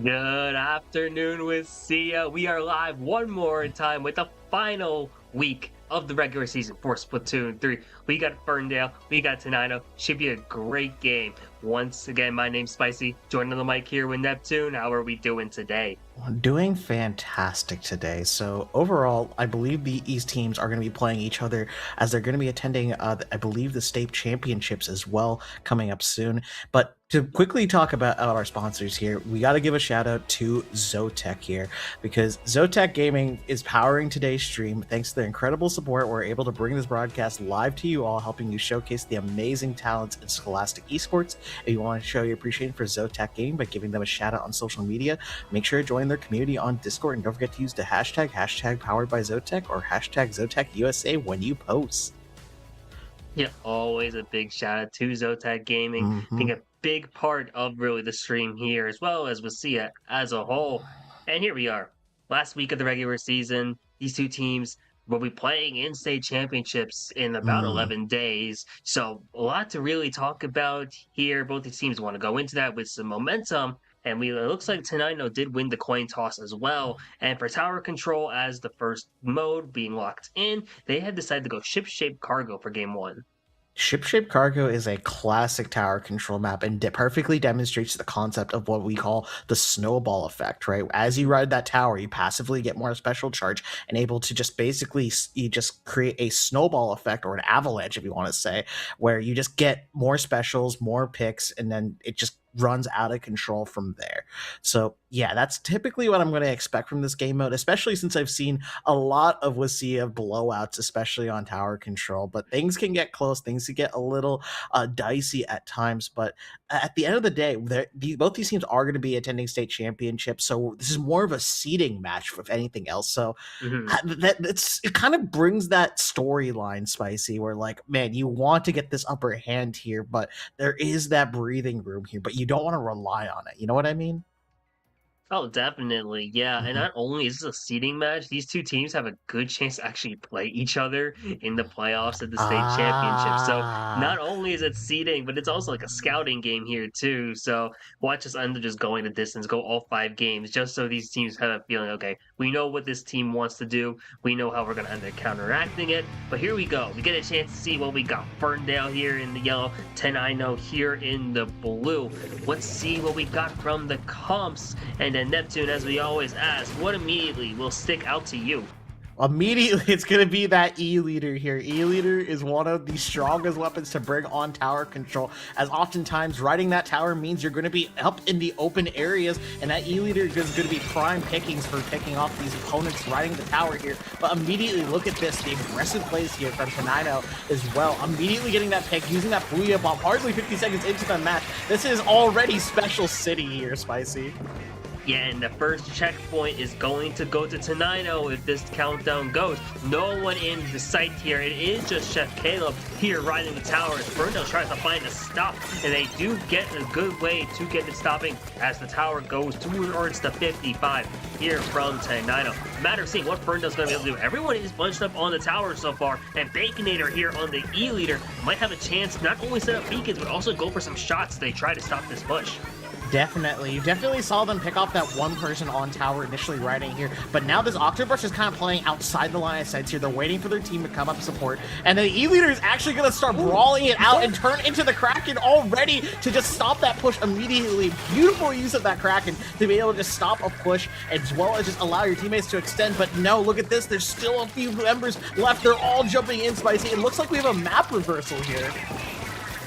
Good afternoon, WSSEA. We are live one more time with the final week of the regular season for Splatoon 3. We got Ferndale, we got Tenino. Should be a great game. Once again, my name's Spicy. Joining the mic here with Neptune. How are we doing today? Doing fantastic today. So overall, I believe these teams are going to be playing each other as they're going to be attending, I believe, the state championships as well coming up soon. But to quickly talk about our sponsors here, we got to give a shout out to Zotac here because Zotac Gaming is powering today's stream. Thanks to their incredible support, we're able to bring this broadcast live to you all, helping you showcase the amazing talents in Scholastic Esports. If you want to show your appreciation for Zotac Gaming by giving them a shout out on social media, make sure to join their community on Discord and don't forget to use the hashtag powered by Zotac or hashtag Zotac USA when you post. Yeah, always a big shout out to Zotac Gaming, being a big part of really the stream here, as well as WSSEA as a whole. And here we are, last week of the regular season. These two teams will be playing in state championships in about 11 days. So a lot to really talk about here. Both these teams want to go into that with some momentum. And it looks like Tenino did win the coin toss as well. And for tower control as the first mode being locked in, they had decided to go ship-shaped cargo for game one. Ship-shaped cargo is a classic tower control map and perfectly demonstrates the concept of what we call the snowball effect, right? As you ride that tower, you passively get more special charge and able to just basically you just create a snowball effect or an avalanche, if you want to say, where you just get more specials, more picks, and then it just runs out of control from there. So yeah, that's typically what I'm going to expect from this game mode, especially since I've seen a lot of WSSEA blowouts, especially on tower control. But things can get close, things can get a little dicey at times. But at the end of the day, both these teams are going to be attending state championships, so this is more of a seeding match, if anything else. So it kind of brings that storyline, Spicy, where like, man, you want to get this upper hand here, but there is that breathing room here, but you don't want to rely on it. You know what I mean? Oh, definitely. Yeah. And not only is this a seeding match, these two teams have a good chance to actually play each other in the playoffs at the state championship. So not only is it seeding, but it's also like a scouting game here too. So watch us end up just going the distance, go all 5 games, just so these teams have a feeling, okay, we know what this team wants to do. We know how we're going to end up counteracting it. But here we go. We get a chance to see what we got. Ferndale here in the yellow, Tenino here in the blue. Let's see what we got from the comps. And then Neptune, as we always ask, what immediately will stick out to you? Immediately, it's going to be that E-Leader here. E-Leader is one of the strongest weapons to bring on tower control, as oftentimes riding that tower means you're going to be up in the open areas, and that E-Leader is going to be prime pickings for picking off these opponents riding the tower here. But immediately, look at this, the aggressive plays here from Tenino as well. Immediately getting that pick, using that Booyah Bomb, hardly 50 seconds into the match. This is already Special City here, Spicy. Yeah, and the first checkpoint is going to go to Tenino if this countdown goes. No one in the sight here. It is just Chef Caleb here riding the towers. Ferndale tries to find a stop, and they do get a good way to get it stopping as the tower goes towards the 55 here from Tenino. Matter of seeing what Ferndale's going to be able to do. Everyone is bunched up on the tower so far, and Baconator here on the E-Leader might have a chance to not only set up beacons, but also go for some shots as they try to stop this push. Definitely. You definitely saw them pick off that one person on tower initially riding here, but now this Octobrush is kind of playing outside the line of sights here. They're waiting for their team to come up support, and the E-Leader is actually going to start brawling it out and turn into the Kraken already to just stop that push immediately. Beautiful use of that Kraken to be able to just stop a push as well as just allow your teammates to extend, but no, look at this. There's still a few members left. They're all jumping in, Spicy. It looks like we have a map reversal here.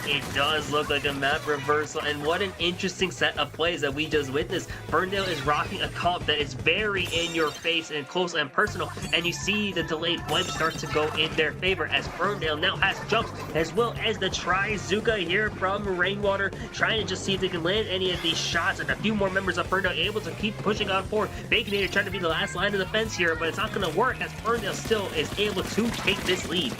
It does look like a map reversal, and what an interesting set of plays that we just witnessed. Ferndale is rocking a comp that is very in your face and close and personal, and you see the delayed wipe start to go in their favor as Ferndale now has jumps, as well as the Trizuka here from Rainwater, trying to just see if they can land any of these shots, and a few more members of Ferndale able to keep pushing on forward. Baconator trying to be the last line of defense here, but it's not going to work as Ferndale still is able to take this lead.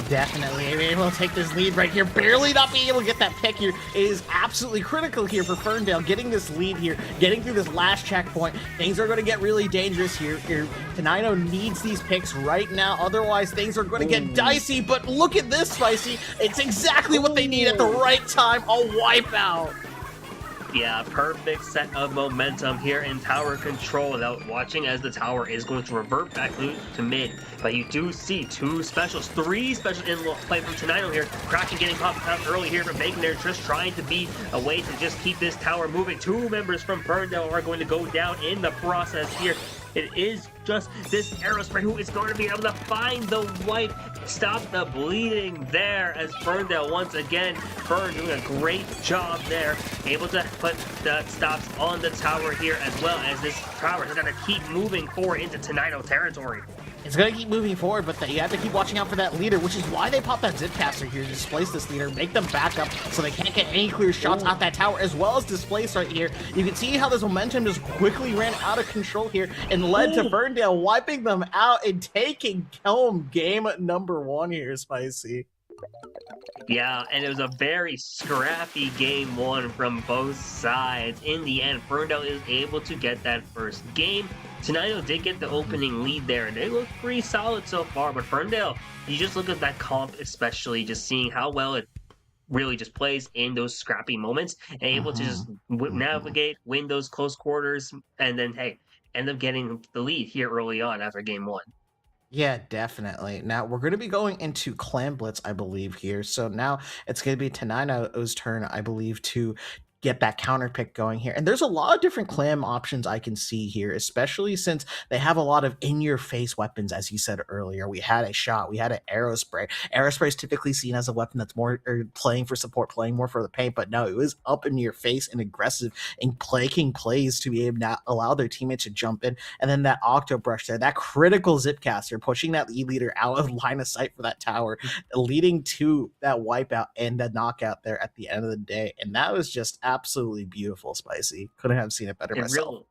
Definitely able to take this lead right here. Barely not being able to get that pick here is absolutely critical here for Ferndale. Getting this lead here, getting through this last checkpoint. Things are going to get really dangerous here. Tenino needs these picks right now. Otherwise, things are going to get dicey. But look at this, Spicy. It's exactly what they need at the right time. A wipeout. Yeah, perfect set of momentum here in tower control without watching as the tower is going to revert back to mid. But you do see two specials, three specials in play from Tenino here. Kraken getting popped out early here from Bacon there, just trying to be a way to just keep this tower moving. Two members from Ferndale are going to go down in the process here. It is just this Aerospray who is going to be able to find the wipe, stop the bleeding there as Ferndale once again. Fern doing a great job there, able to put the stops on the tower here as well as this tower is going to keep moving forward into Tenino territory. It's going to keep moving forward, but you have to keep watching out for that leader, which is why they pop that Zipcaster here to displace this leader, make them back up so they can't get any clear shots out that tower, as well as displace right here. You can see how this momentum just quickly ran out of control here and led to Ferndale wiping them out and taking home game number 1 here, Spicy. Yeah, and it was a very scrappy game 1 from both sides. In the end, Ferndale is able to get that first game. Tenino did get the opening lead there, and they look pretty solid so far. But Ferndale, you just look at that comp, especially just seeing how well it really just plays in those scrappy moments and able to just navigate, win those close quarters, and then, hey, end up getting the lead here early on after game 1. Yeah, definitely. Now we're going to be going into Clan Blitz, I believe, here. So now it's going to be Tenino's turn, I believe, to get that counter pick going here. And there's a lot of different clam options I can see here, especially since they have a lot of in-your-face weapons, as you said earlier. We had a shot, we had an Aerospray. Aerospray is typically seen as a weapon that's more playing for support, playing more for the paint, but no, it was up in your face and aggressive and making plays to be able to allow their teammates to jump in. And then that Octo Brush there, that critical Zipcaster, pushing that lead leader out of line of sight for that tower, leading to that wipeout and the knockout there at the end of the day. And that was just absolutely beautiful, Spicy. Couldn't have seen it better myself.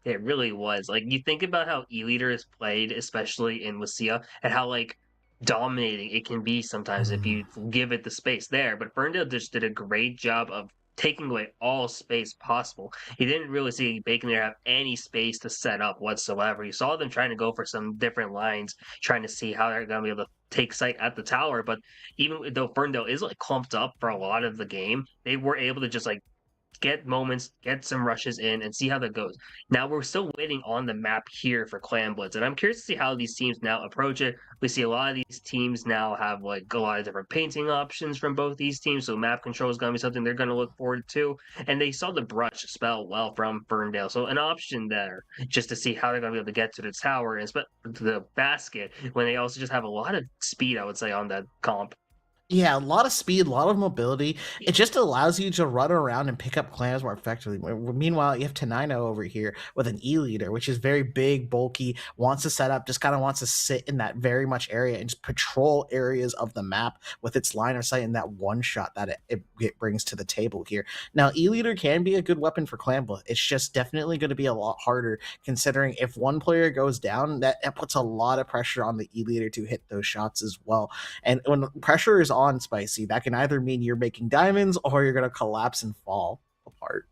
It really was. Like, you think about how E-Leader is played, especially in WSSEA, and how, like, dominating it can be sometimes if you give it the space there. But Ferndale just did a great job of taking away all space possible. He didn't really see Bacon there have any space to set up whatsoever. You saw them trying to go for some different lines, trying to see how they're going to be able to take sight at the tower. But even though Ferndale is, like, clumped up for a lot of the game, they were able to just, like, get moments, get some rushes in, and see how that goes. Now we're still waiting on the map here for Clan Blitz, and I'm curious to see how these teams now approach it. We see a lot of these teams now have like a lot of different painting options from both these teams, so map control is going to be something they're going to look forward to. And they saw the brush spell well from Ferndale, so an option there just to see how they're going to be able to get to the tower and to the basket when they also just have a lot of speed, I would say, on that comp. Yeah, a lot of speed, a lot of mobility. It just allows you to run around and pick up clams more effectively. Meanwhile, you have Tenino over here with an E leader, which is very big, bulky, wants to set up, just kind of wants to sit in that very much area and just patrol areas of the map with its line of sight and that one shot that it brings to the table here. Now, E leader can be a good weapon for Clambla. It's just definitely going to be a lot harder considering if one player goes down, that puts a lot of pressure on the E leader to hit those shots as well. And when pressure is on, Spicy, that can either mean you're making diamonds or you're going to collapse and fall apart.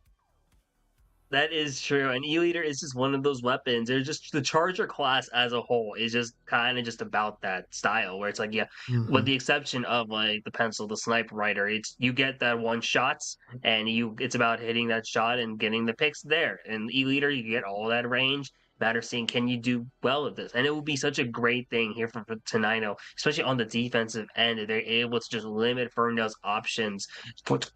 That is true, and E-Leader is just one of those weapons. There's just the Charger class as a whole is just kind of just about that style, where it's like, yeah, with the exception of like the pencil, the sniper rider, it's you get that one shots, and it's about hitting that shot and getting the picks there. And E-Leader, you get all that range. Matter seeing can you do well at this, and it would be such a great thing here for Tenino, especially on the defensive end. They're able to just limit Ferndale's options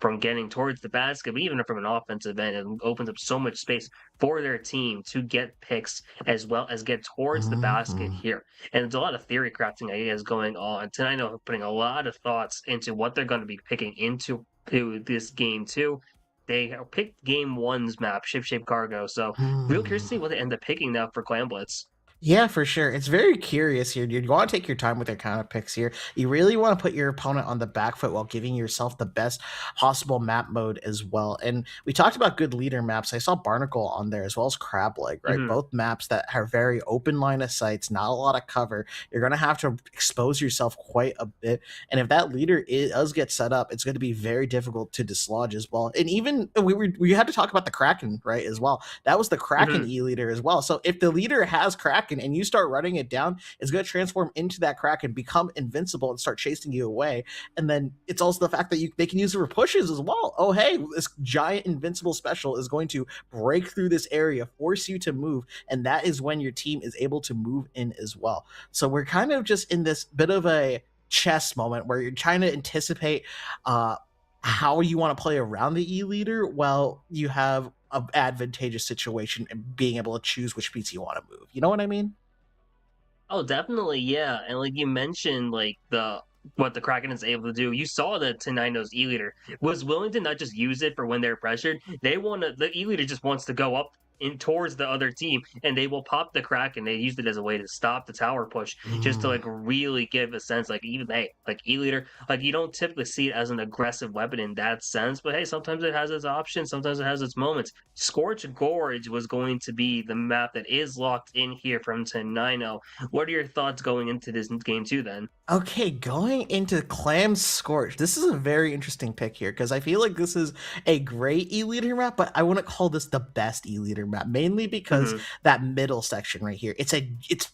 from getting towards the basket, but even from an offensive end, it opens up so much space for their team to get picks as well as get towards the basket here. And there's a lot of theory crafting ideas going on. Tenino putting a lot of thoughts into what they're going to be picking into this game too. They picked game 1's map, Ship Shape Cargo. So real curious to see what they end up picking now for Clan Blitz. Yeah, for sure. It's very curious here, dude. You want to take your time with your counter picks here. You really want to put your opponent on the back foot while giving yourself the best possible map mode as well. And we talked about good leader maps. I saw Barnacle on there as well as Crab Leg, right? Both maps that are very open line of sights, not a lot of cover. You're going to have to expose yourself quite a bit. And if that leader does get set up, it's going to be very difficult to dislodge as well. And even we had to talk about the Kraken, right, as well. That was the Kraken E leader as well. So if the leader has Kraken, Kraken and you start running it down, it's going to transform into that Kraken, become invincible, and start chasing you away. And then it's also the fact that they can use it for pushes as well. Oh, hey, this giant invincible special is going to break through this area, force you to move, and that is when your team is able to move in as well. So we're kind of just in this bit of a chess moment where you're trying to anticipate how you want to play around the E-leader while you have an advantageous situation and being able to choose which piece you want to move. You know what I mean? Oh, definitely, yeah. And like you mentioned, like the what the Kraken is able to do. You saw that Tenino's E-leader was willing to not just use it for when they're pressured. They want to the E-leader just wants to go up in towards the other team and they will pop the Kraken. They used it as a way to stop the tower push, just to Mm. like really give a sense like even hey, like E-leader, like you don't typically see it as an aggressive weapon in that sense, but hey, sometimes it has its options, sometimes it has its moments. Scorch Gorge was going to be the map that is locked in here from Tenino. What are your thoughts going into this game too then? Okay, going into Clam Scorch. This is a very interesting pick here because I feel like this is a great E-leader map, but I wouldn't call this the best E-leader map, mainly because Mhm. that middle section right here. It's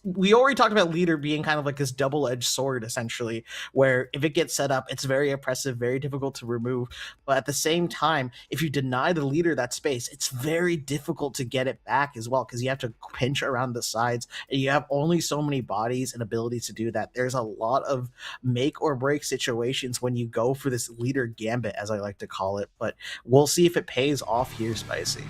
we already talked about leader being kind of like this double-edged sword, essentially, where if it gets set up, it's very oppressive, very difficult to remove. But at the same time, if you deny the leader that space, it's very difficult to get it back as well because you have to pinch around the sides and you have only so many bodies and abilities to do that. There's a lot of make or break situations when you go for this leader gambit, as I like to call it. But we'll see if it pays off here, Spicy.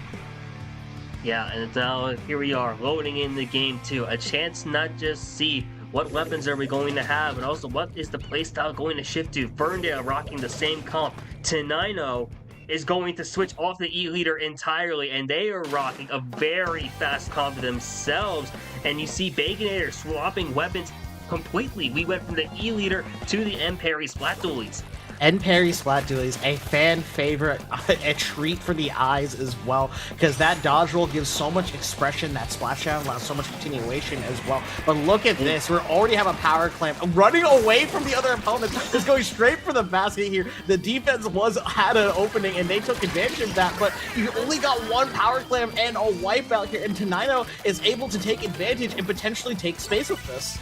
Yeah, and now here we are loading in the game too. A chance not just see what weapons are we going to have, and also what is the playstyle going to shift to. Ferndale rocking the same comp. Tenino is going to switch off the E-leader entirely, and they are rocking a very fast comp themselves. And you see Baconator swapping weapons completely. We went from the E-leader to the M-Parry Splat Dualies. And Parry Splat Dualies, a fan favorite, a treat for the eyes as well, because that dodge roll gives so much expression, that splashdown allows so much continuation as well. But look at this, we already have a power clamp running away from the other opponent. It's going straight for the basket here. The defense had an opening and they took advantage of that, but you only got one power clamp and a wipeout here, and Tenino is able to take advantage and potentially take space with this.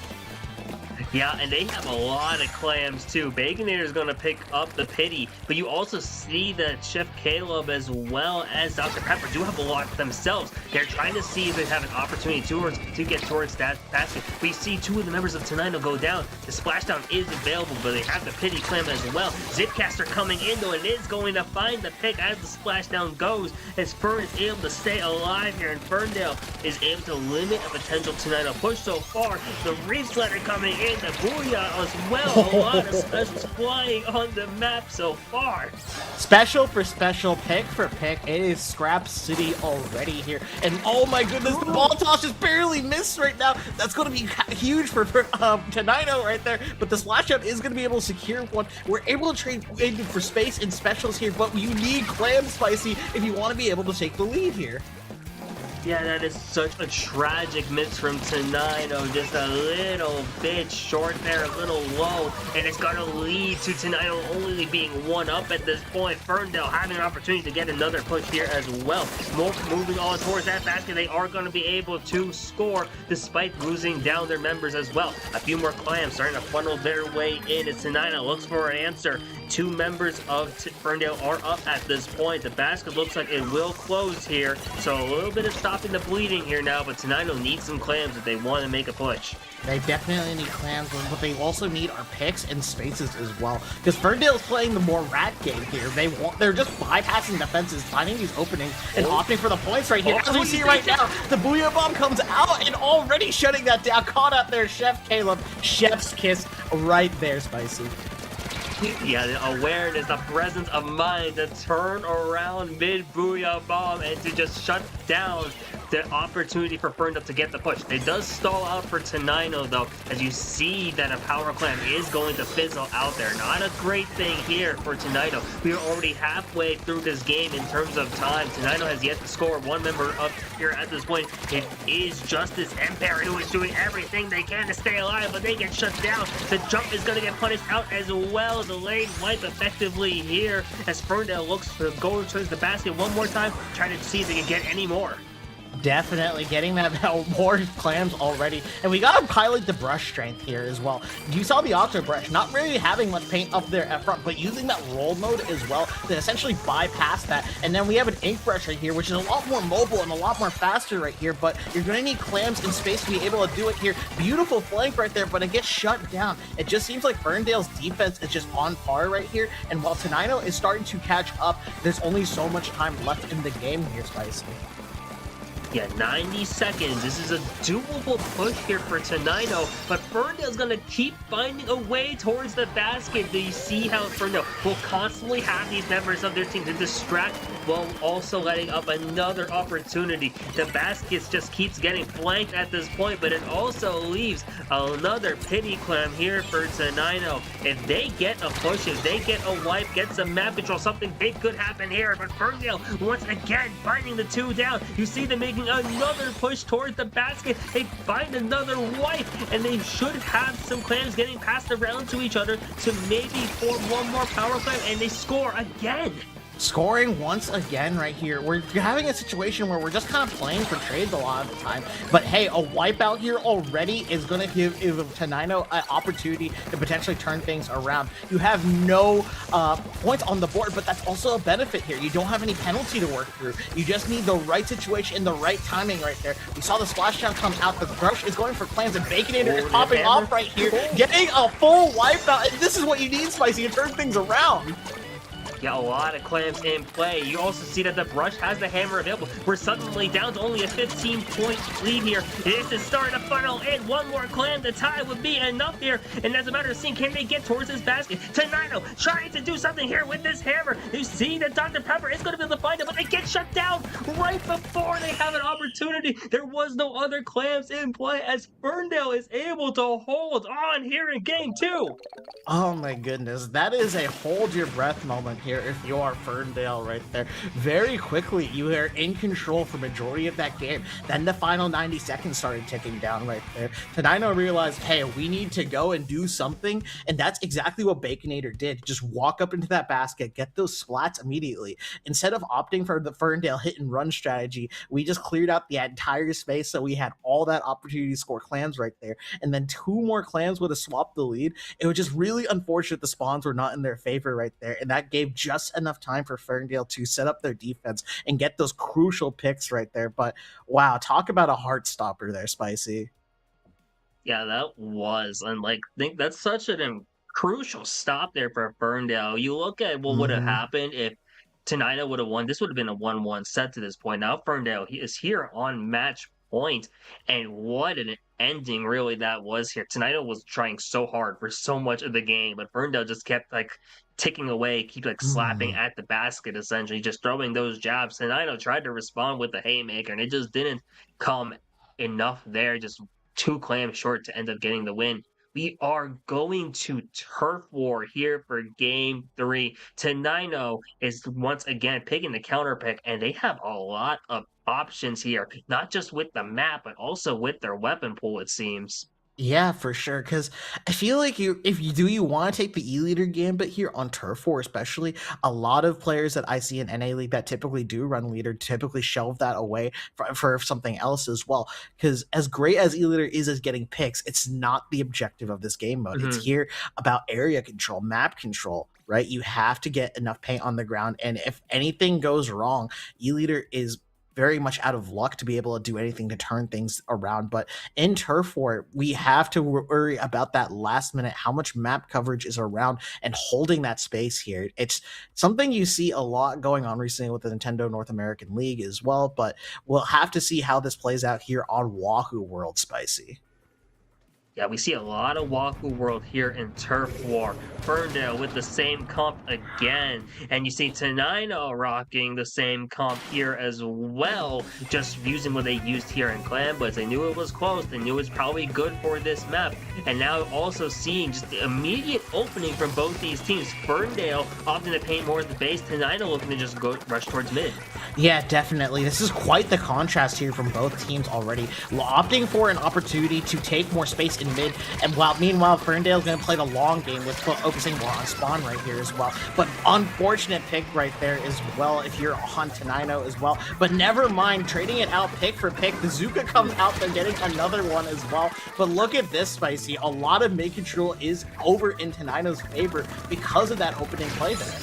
Yeah, and they have a lot of clams too. Baconator is going to pick up the pity, but you also see that Chef Caleb as well as Dr. Pepper do have a lot themselves. They're trying to see if they have an opportunity to get towards that basket. We see two of the members of Tenino go down. The splashdown is available, but they have the pity clam as well. Zipcaster coming in though, and is going to find the pick as the splashdown goes, as Fern is able to stay alive here, and Ferndale is able to limit a potential Tenino push so far. The Reef Slider coming in, the Booyah as well. A lot of specials flying on the map so far. Special for special, pick for pick. It is Scrap City already here. And oh my goodness, the ball toss just barely missed right now. That's going to be huge for Tenino right there. But the splash up is going to be able to secure one. We're able to trade in for space and specials here, but you need Clam Spicy if you want to be able to take the lead here. Yeah, that is such a tragic miss from Tenino. Just a little bit short there, a little low, and it's going to lead to Tenino only being one up at this point. Ferndale having an opportunity to get another push here as well. Moving on towards that basket, they are going to be able to score despite losing down their members as well. A few more clams starting to funnel their way in as Tenino looks for an answer. Two members of Ferndale are up at this point. The basket looks like it will close here, so a little bit of stopping the bleeding here now, but Tenino needs some clams if they want to make a push. They definitely need clams, but they also need our picks and spaces as well. Because Ferndale's playing the more rat game here. They're just bypassing defenses, finding these openings, and opting for the points right here. As we see right now, the Booyah Bomb comes out and already shutting that down. Caught out there, Chef Caleb. Chef's kiss right there, Spicy. Yeah, the awareness, the presence of mind to turn around mid Booyah Bomb and to just shut down the opportunity for Ferndale to get the push. It does stall out for Tenino though, as you see that a power clam is going to fizzle out there. Not a great thing here for Tenino. We are already halfway through this game in terms of time. Tenino has yet to score one member up here at this point. It is Justice Empire who is doing everything they can to stay alive, but they get shut down. The jump is going to get punished out as well. The lane wipe effectively here as Ferndale looks to go towards the basket one more time, trying to see if they can get any more. Definitely getting that more clams already. And we gotta highlight the brush strength here as well. You saw the Octo Brush not really having much paint up there at front, but using that roll mode as well to essentially bypass that. And then we have an Ink Brush right here, which is a lot more mobile and a lot more faster right here, but you're gonna need clams in space to be able to do it here. Beautiful flank right there, but it gets shut down. It just seems like Ferndale's defense is just on par right here. And while Tenino is starting to catch up, there's only so much time left in the game here, Spicy. Yeah, 90 seconds. This is a doable push here for Tenino, but Ferndale's going to keep finding a way towards the basket. Do you see how Ferndale will constantly have these members of their team to distract while also letting up another opportunity? The baskets just keeps getting flanked at this point, but it also leaves another pity clam here for Tenino. If they get a push, if they get a wipe, get some map control, something big could happen here, but Ferndale once again finding the two down. You see them making another push towards the basket. They find another wipe, and they should have some clams getting passed around to each other to maybe form one more power clam, and they score again. Scoring once again right here. We're having a situation where we're just kind of playing for trades a lot of the time. But hey, a wipeout here already is going to give Tenino an opportunity to potentially turn things around. You have no points on the board, but that's also a benefit here. You don't have any penalty to work through. You just need the right situation and the right timing right there. We saw the splashdown come out. The Brush is going for clams, and Baconator is popping off right here, getting a full wipeout. And this is what you need, Spicy, to turn things around. Yeah, a lot of clams in play. You also see that the Brush has the hammer available. We're suddenly down to only a 15-point lead here. This is starting to funnel in. One more clam to tie would be enough here. And as a matter of seeing, can they get towards this basket? Tenino trying to do something here with this hammer. You see that Dr. Pepper is going to be able to find it, but they get shut down right before they have an opportunity. There was no other clams in play as Ferndale is able to hold on here in game 2. Oh my goodness, that is a hold your breath moment here if you are Ferndale right there. Very quickly, you were in control for majority of that game. Then the final 90 seconds started ticking down right there. Tenino realized, hey, we need to go and do something, and that's exactly what Baconator did. Just walk up into that basket, get those splats immediately. Instead of opting for the Ferndale hit and run strategy, we just cleared out the entire space, so we had all that opportunity to score clams right there. And then 2 more clams would have swapped the lead. It was just really unfortunate the spawns were not in their favor right there, and that gave just enough time for Ferndale to set up their defense and get those crucial picks right there. But wow, talk about a heart stopper there, Spicy. Yeah, that was, and like, think that's such an crucial stop there for Ferndale. You look at what would have happened if Tenino would have won. This would have been a 1-1 set to this point. Now Ferndale he is here on match point, and what an ending really that was here. Tenino was trying so hard for so much of the game, but Ferndale just kept like ticking away, keep like slapping at the basket, essentially just throwing those jabs. Tenino tried to respond with the haymaker, and it just didn't come enough there. Just 2 clams short to end up getting the win. We are going to turf war here for game 3. Tenino is once again picking the counter pick, and they have a lot of options here, not just with the map, but also with their weapon pool, it seems. Yeah, for sure. Because I feel like you want to take the E-Leader gambit here on Turf War, especially a lot of players that I see in NA League that typically do run leader typically shelve that away for something else as well. Because as great as E-Leader is as getting picks, it's not the objective of this game mode. It's here about area control, map control. Right, you have to get enough paint on the ground, and if anything goes wrong, E-Leader is very much out of luck to be able to do anything to turn things around. But in Turf War, we have to worry about that last minute, how much map coverage is around and holding that space here. It's something you see a lot going on recently with the Nintendo North American League as well, but we'll have to see how this plays out here on Wahoo World, Spicy. Yeah, we see a lot of Wahoo World here in Turf War. Ferndale with the same comp again. And you see Tenino rocking the same comp here as well, just using what they used here in Clan Blitz. They knew it was close. They knew it was probably good for this map. And now also seeing just the immediate opening from both these teams. Ferndale opting to paint more at the base. Tenino looking to just go rush towards mid. Yeah, definitely. This is quite the contrast here from both teams already. Opting for an opportunity to take more space in pushing mid, and meanwhile Ferndale's going to play the long game with focusing more on spawn right here as well. But unfortunate pick right there as well if you're on Tenino as well. But never mind, trading it out pick for pick. The Zuka comes out there getting another one as well. But look at this, Spicy. A lot of mid control is over in Tenino's favor because of that opening play there.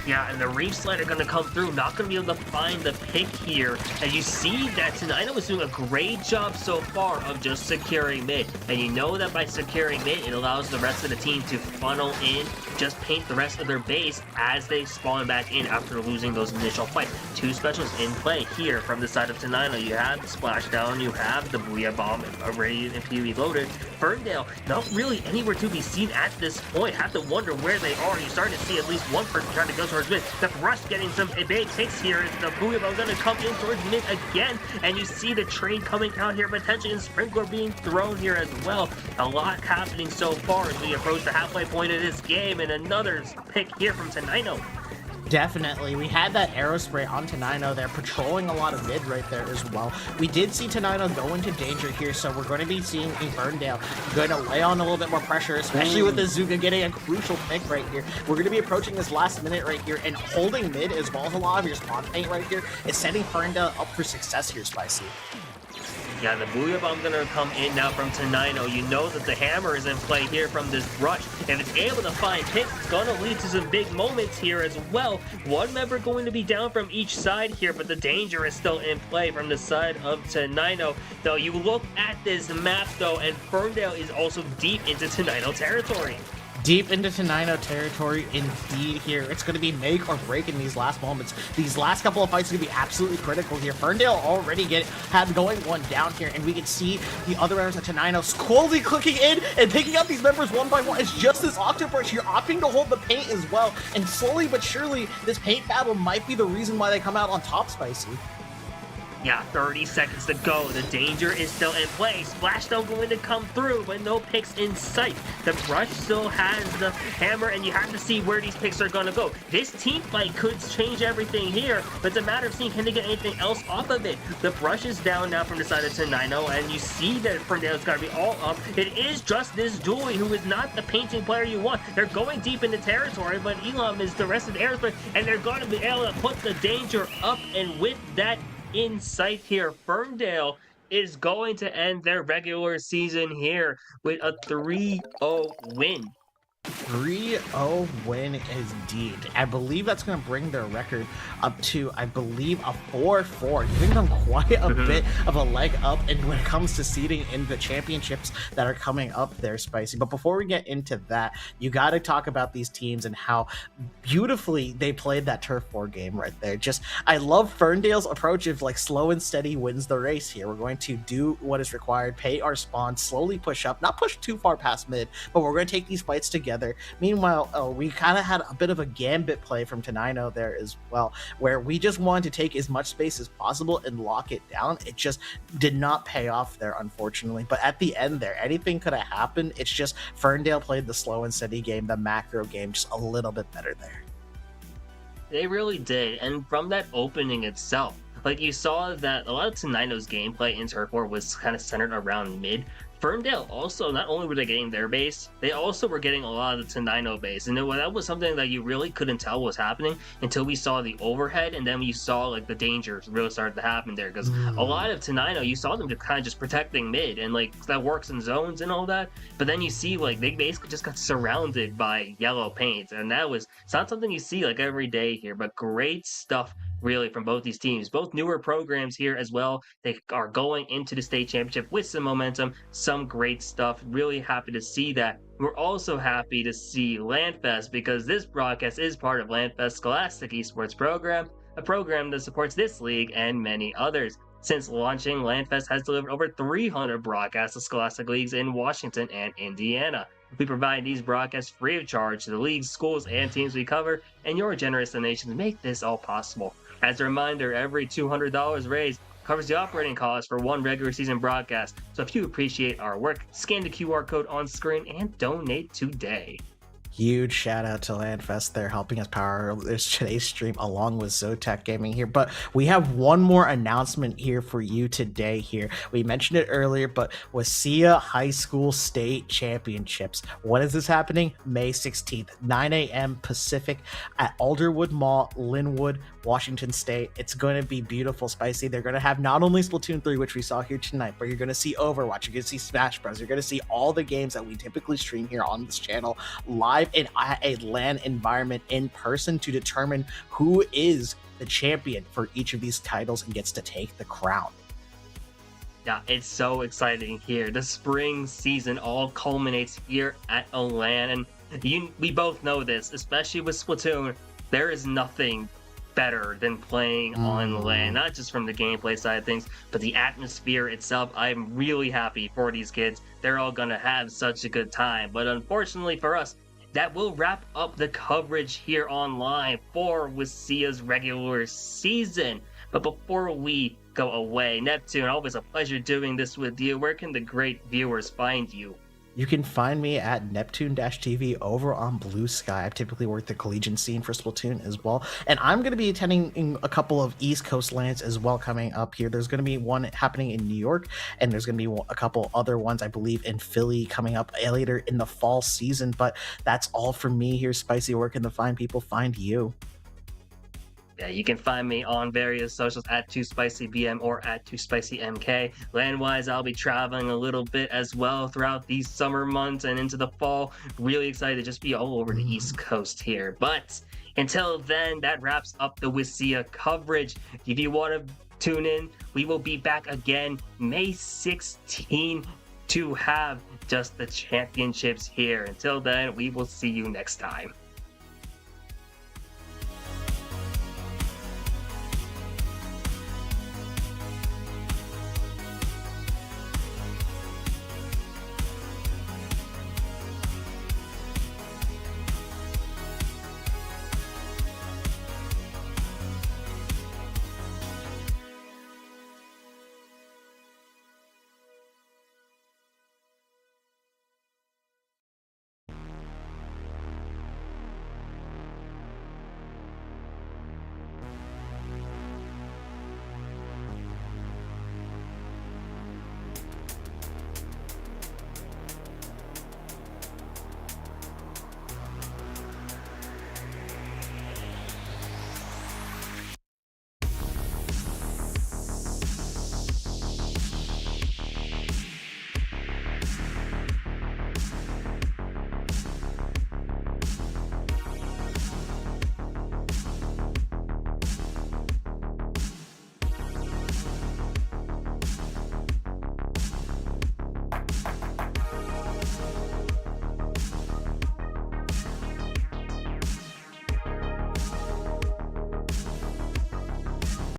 Yeah, and the Reef Slide are going to come through, not going to be able to find the pick here. And you see that Tenino is doing a great job so far of just securing mid. And you know that by securing mid, it allows the rest of the team to funnel in, just paint the rest of their base as they spawn back in after losing those initial fights. Two specials in play here from the side of Tenino. You have the Splashdown, you have the Booyah Bomb already and PvE loaded. Ferndale, not really anywhere to be seen at this point. Have to wonder where they are. You're starting to see at least one person trying to go towards mid. The Rush getting some big hits here. The Booyah Bomb going to come in towards mid again. And you see the trade coming out here, potentially, and Sprinkler being thrown here as well. A lot happening so far as we approach the halfway point of this game. And another pick here from Tenino. Definitely. We had that arrow spray on Tenino there, patrolling a lot of mid right there as well. We did see Tenino go into danger here, so we're going to be seeing a Ferndale going to lay on a little bit more pressure, especially with the Zuka getting a crucial pick right here. We're going to be approaching this last minute right here, and holding mid as well as a lot of your spawn paint right here is setting Ferndale up for success here, Spicy. Yeah, the Booyah Bomb gonna come in now from Tenino. You know that the hammer is in play here from this Rush. If it's able to find picks, it's gonna lead to some big moments here as well. One member going to be down from each side here, but the danger is still in play from the side of Tenino. Though you look at this map though, and Ferndale is also deep into Tenino territory. Deep into Tenino territory indeed here. It's going to be make or break in these last moments. These last couple of fights are going to be absolutely critical here. Ferndale already had going one down here, and we can see the other members of Tenino slowly clicking in and picking up these members one by one. It's just this Octobrush here opting to hold the paint as well, and slowly but surely this paint battle might be the reason why they come out on top, Spicy. Yeah, 30 seconds to go. The danger is still in play. Splashdown going to come through, but no picks in sight. The Brush still has the hammer, and you have to see where these picks are going to go. This team fight could change everything here, but it's a matter of seeing can they get anything else off of it. The Brush is down now from the side of Tenino, and you see that Ferndale's got to be all up. It is just this Dooley, who is not the painting player you want. They're going deep into territory, but Elam is the rest of the airspace, and they're going to be able to put the danger up, and with that in sight here, Ferndale is going to end their regular season here with a 3-0 win. 3-0 win indeed. I believe that's going to bring their record up to, I believe, a 4-4, giving them quite a bit of a leg up and when it comes to seeding in the championships that are coming up there, Spicy. But before we get into that, you got to talk about these teams and how beautifully they played that Turf War game right there. Just, I love Ferndale's approach of like slow and steady wins the race here. We're going to do what is required, pay our spawn, slowly push up, not push too far past mid, but we're going to take these fights together. Meanwhile, we kind of had a bit of a gambit play from Tenino there as well, where we just wanted to take as much space as possible and lock it down. It just did not pay off there, unfortunately. But at the end there, anything could have happened. It's just Ferndale played the slow and steady game, the macro game, just a little bit better there. They really did, and from that opening itself, like you saw that a lot of Tenino's gameplay in Turf War was kind of centered around mid. Ferndale also, not only were they getting their base, they also were getting a lot of the Tenino base. And that was something that you really couldn't tell was happening until we saw the overhead, and then you saw like the dangers really started to happen there. Because a lot of Tenino, you saw them just kind of just protecting mid, and like that works in zones and all that. But then you see like they basically just got surrounded by yellow paint, and it's not something you see like every day here. But great stuff really from both these teams, both newer programs here as well. They are going into the state championship with some momentum, some great stuff. Really happy to see that. We're also happy to see LandFest, because this broadcast is part of LandFest Scholastic Esports program, a program that supports this league and many others. Since launching, LandFest has delivered over 300 broadcasts of Scholastic leagues in Washington and Indiana. We provide these broadcasts free of charge to the leagues, schools, and teams we cover, and your generous donations make this all possible. As a reminder, every $200 raised covers the operating costs for one regular season broadcast. So if you appreciate our work, scan the QR code on screen and donate today. Huge shout out to Landfest. They're helping us power this today's stream along with Zotac Gaming here. But we have one more announcement here for you today here. We mentioned it earlier, but WSSEA High School State Championships. When is this happening? May 16th, 9 a.m. Pacific at Alderwood Mall, Linwood, Washington State. It's going to be beautiful, spicy. They're going to have not only Splatoon 3, which we saw here tonight, but you're going to see Overwatch, you're going to see Smash Bros, you're going to see all the games that we typically stream here on this channel live in a LAN environment in person to determine who is the champion for each of these titles and gets to take the crown. Yeah, it's so exciting here. The spring season all culminates here at a LAN, and we both know this, especially with Splatoon. There is nothing better than playing on LAN, not just from the gameplay side of things, but the atmosphere itself. I'm really happy for these kids. They're all gonna have such a good time. But unfortunately for us, that will wrap up the coverage here online for WSSEA's regular season. But before we go away, Neptune, always a pleasure doing this with you. Where can the great viewers find you? You can find me at Neptune-TV over on Blue Sky. I've typically worked the collegiate scene for Splatoon as well. And I'm going to be attending a couple of East Coast lands as well coming up here. There's going to be one happening in New York, and there's going to be a couple other ones, I believe, in Philly coming up later in the fall season. But that's all from me here, Spicy. Where can the fine people find you? Yeah, you can find me on various socials at 2SpicyBM or at 2SpicyMK. Land-wise, I'll be traveling a little bit as well throughout these summer months and into the fall. Really excited to just be all over the East Coast here. But until then, that wraps up the WSSEA coverage. If you want to tune in, we will be back again May 16 to have just the championships here. Until then, we will see you next time.